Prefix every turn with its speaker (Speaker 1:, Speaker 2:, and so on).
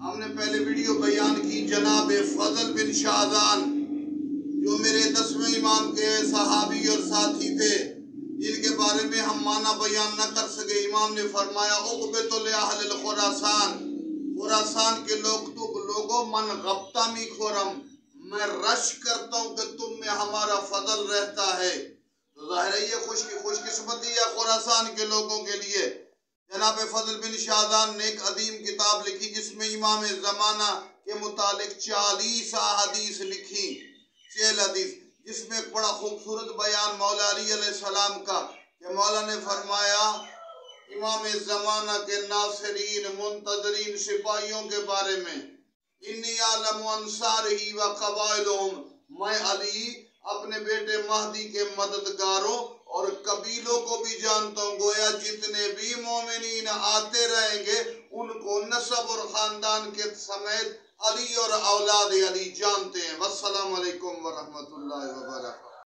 Speaker 1: ہم نے پہلے ویڈیو بیان کی جناب فضل بن شاہزان جو میرے 10ویں امام کے صحابی اور ساتھی تھے، جن کے بارے میں ہم معنی بیان نہ کر سکے۔ امام نے فرمایا اقبت لأہل الخراسان، خراسان کے لوگوں من غبطہ می خورم، میں رش کرتا ہوں کہ تم میں ہمارا فضل رہتا ہے۔ تو ظاہر ہے یہ خوش قسمتی ہے خراسان کے لوگوں کے لیے۔ جناب فضل بن شاہزان نے ایک عظیم کتاب لکھی جس میں امام زمانہ کے متعلق 40 احادیث لکھی، 40 حدیث، جس میں ایک بڑا خوبصورت بیان مولا علی علیہ السلام کا کہ مولا نے فرمایا امام زمانہ کے ناصرین منتظرین سپاہیوں کے بارے میں، انی عالم انصارہی و قبائلہم، میں علی اپنے بیٹے مہدی کے مددگاروں اور قبیلوں کو بھی جانتا ہوں، گویا جتنے بھی مومنین آتے رہیں گے ان کو نسب اور خاندان کے سمیت علی اور اولاد علی جانتے ہیں۔ والسلام علیکم ورحمۃ اللہ وبرکاتہ۔